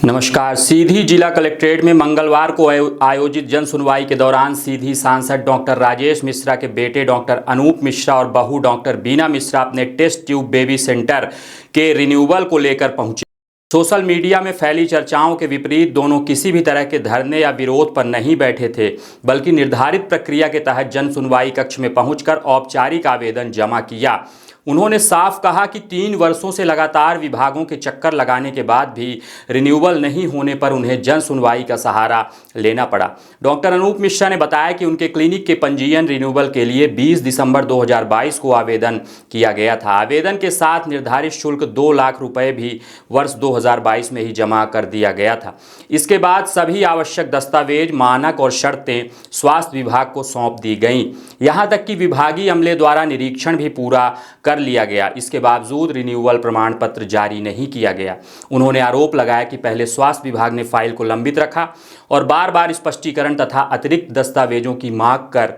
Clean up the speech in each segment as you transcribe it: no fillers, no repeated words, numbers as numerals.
नमस्कार। सीधी जिला कलेक्ट्रेट में मंगलवार को आयोजित जन सुनवाई के दौरान सीधी सांसद डॉक्टर राजेश मिश्रा के बेटे डॉक्टर अनूप मिश्रा और बहू डॉक्टर बीना मिश्रा अपने टेस्ट ट्यूब बेबी सेंटर के रिन्यूअल को लेकर पहुंचे। सोशल मीडिया में फैली चर्चाओं के विपरीत दोनों किसी भी तरह के धरने या विरोध पर नहीं बैठे थे, बल्कि निर्धारित प्रक्रिया के तहत जन सुनवाई कक्ष में पहुंचकर औपचारिक आवेदन जमा किया। उन्होंने साफ कहा कि 3 वर्षों से लगातार विभागों के चक्कर लगाने के बाद भी रिन्यूअल नहीं होने पर उन्हें जन सुनवाई का सहारा लेना पड़ा। डॉक्टर अनूप मिश्रा ने बताया कि उनके क्लिनिक के पंजीयन रिन्यूअल के लिए 20 दिसंबर 2022 को आवेदन किया गया था। आवेदन के साथ निर्धारित शुल्क 2 लाख रुपए भी वर्ष 2022 में ही जमा कर दिया गया था। इसके बाद सभी आवश्यक दस्तावेज, मानक और शर्तें स्वास्थ्य विभाग को सौंप दी गईं। यहाँ तक कि विभागीय अमले द्वारा निरीक्षण भी पूरा कर लिया गया। इसके बावजूद रिन्यूअल प्रमाण पत्र जारी नहीं किया गया। उन्होंने आरोप लगाया कि पहले स्वास्थ्य विभाग ने फाइल को लंबित रखा और बार बार स्पष्टीकरण तथा अतिरिक्त दस्तावेजों की मांग कर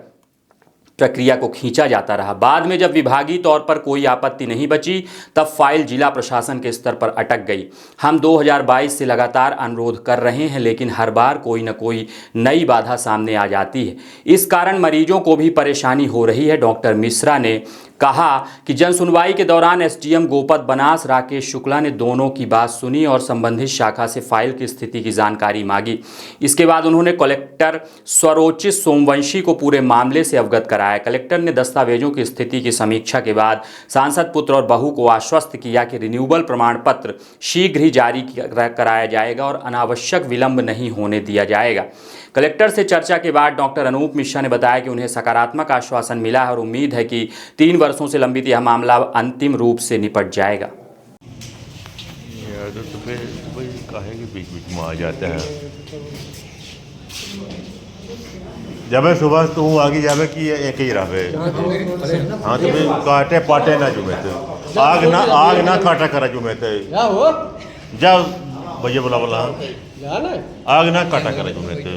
प्रक्रिया को खींचा जाता रहा। बाद में जब विभागीय तौर पर कोई आपत्ति नहीं बची, तब फाइल जिला प्रशासन के स्तर पर अटक गई। हम 2022 से लगातार अनुरोध कर रहे हैं, लेकिन हर बार कोई न कोई नई बाधा सामने आ जाती है। इस कारण मरीजों को भी परेशानी हो रही है। डॉक्टर मिश्रा ने कहा कि जन सुनवाई के दौरान एसडीएम गोपद बनास राकेश शुक्ला ने दोनों की बात सुनी और संबंधित शाखा से फाइल की स्थिति की जानकारी मांगी। इसके बाद उन्होंने कलेक्टर स्वरोचित सोमवंशी को पूरे मामले से अवगत कराया। कलेक्टर ने दस्तावेजों की स्थिति की समीक्षा के बाद सांसद पुत्र और बहू को आश्वस्त किया कि रिन्यूअल प्रमाण पत्र शीघ्र ही जारी कराया जाएगा और अनावश्यक विलंब नहीं होने दिया जाएगा। कलेक्टर से चर्चा के बाद डॉक्टर अनूप मिश्रा ने बताया कि उन्हें सकारात्मक आश्वासन मिला है और उम्मीद है कि 3 वर्षों से लंबित यह मामला अंतिम रूप से निपट जाएगा। काहे के बीच बीच में आ जाता है। जब सुबह तू आगे जावे कि एक ही रहे। हाँ तो काटे पाटे ना जुमे थे, आग ना काटा करा जुमे थे। जब भैया बोला आग ना काटा करा जुमे थे।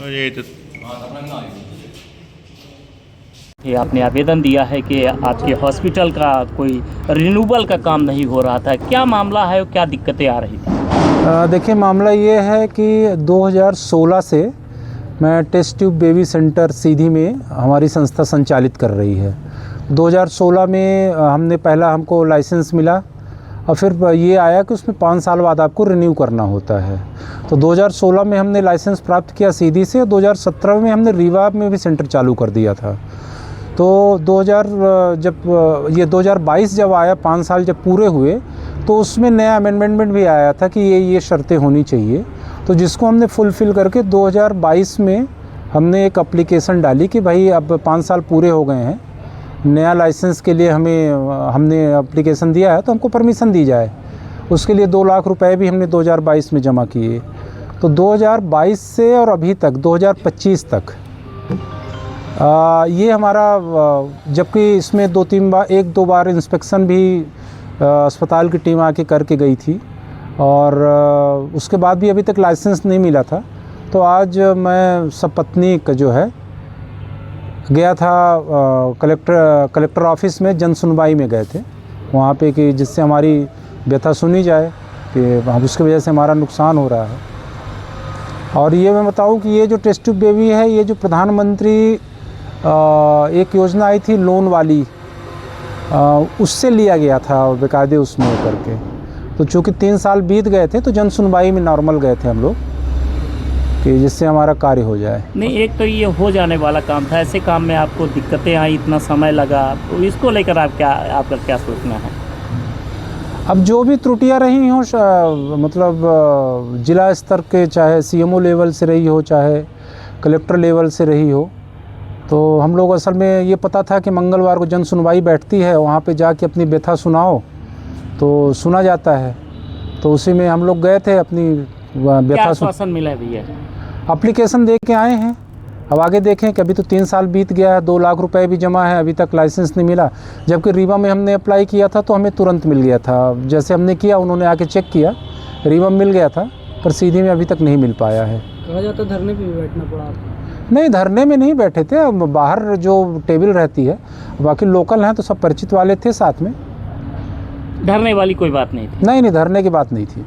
ये तो ये आपने आवेदन दिया है कि आपके हॉस्पिटल का कोई रिन्यूअल का काम नहीं हो रहा था, क्या मामला है और क्या दिक्कतें आ रही थी? देखिए, मामला ये है कि 2016 से मैं टेस्ट ट्यूब बेबी सेंटर सीधी में हमारी संस्था संचालित कर रही है। 2016 में हमको लाइसेंस मिला और फिर ये आया कि उसमें 5 साल बाद आपको रिन्यू करना होता है। तो 2016 में हमने लाइसेंस प्राप्त किया सीधी से। 2017 में हमने रीवा में भी सेंटर चालू कर दिया था। तो 2022 जब आया, 5 साल जब पूरे हुए, तो उसमें नया अमेंडमेंट भी आया था कि ये शर्तें होनी चाहिए। तो जिसको हमने फुलफ़िल करके 2022 में हमने एक एप्लीकेशन डाली कि भाई अब 5 साल पूरे हो गए हैं, नया लाइसेंस के लिए हमने एप्लीकेशन दिया है तो हमको परमिशन दी जाए। उसके लिए 2 लाख रुपए भी हमने 2022 में जमा किए। तो 2022 से और अभी तक 2025 तक ये हमारा, जबकि इसमें 1-2 बार इंस्पेक्शन भी अस्पताल की टीम आके करके गई थी और उसके बाद भी अभी तक लाइसेंस नहीं मिला था। तो आज मैं सपत्नी का जो है गया था कलेक्टर ऑफिस में, जन सुनवाई में गए थे वहाँ पे कि जिससे हमारी व्यथा सुनी जाए कि हम उसकी वजह से हमारा नुकसान हो रहा है। और ये मैं बताऊँ कि ये जो टेस्ट ट्यूब बेबी है, ये जो प्रधानमंत्री एक योजना आई थी लोन वाली, उससे लिया गया था बेकायदे उसमें करके। तो चूँकि 3 साल बीत गए थे तो जन सुनवाई में नॉर्मल गए थे हम लोग कि जिससे हमारा कार्य हो जाए। नहीं, एक तो ये हो जाने वाला काम था, ऐसे काम में आपको दिक्कतें आई, इतना समय लगा, तो इसको लेकर आपका क्या सोचना है? अब जो भी त्रुटियां रही हों, मतलब जिला स्तर के, चाहे सीएमओ लेवल से रही हो, चाहे कलेक्टर लेवल से रही हो, तो हम लोग असल में ये पता था कि मंगलवार को जन सुनवाई बैठती है, वहाँ पे जाके अपनी व्यथा सुनाओ तो सुना जाता है। तो उसी में हम लोग गए थे, अपनी व्यथा आश्वासन मिला है भैया? एप्लीकेशन दे के आए हैं। अब आगे देखें कि अभी तो 3 साल बीत गया है, 2 लाख रुपए भी जमा है, अभी तक लाइसेंस नहीं मिला। जबकि रीवा में हमने अप्लाई किया था तो हमें तुरंत मिल गया था। जैसे हमने किया, उन्होंने आके चेक किया, रीवा में मिल गया था, पर सीधी में अभी तक नहीं मिल पाया है। कहा जाता धरने पे भी बैठना पड़ा? नहीं, धरने में नहीं बैठे थे, बाहर जो टेबल रहती है, बाकी लोकल हैं तो सब परिचित वाले थे साथ में। डरने वाली कोई बात नहीं थी? नहीं, धरने की बात नहीं थी।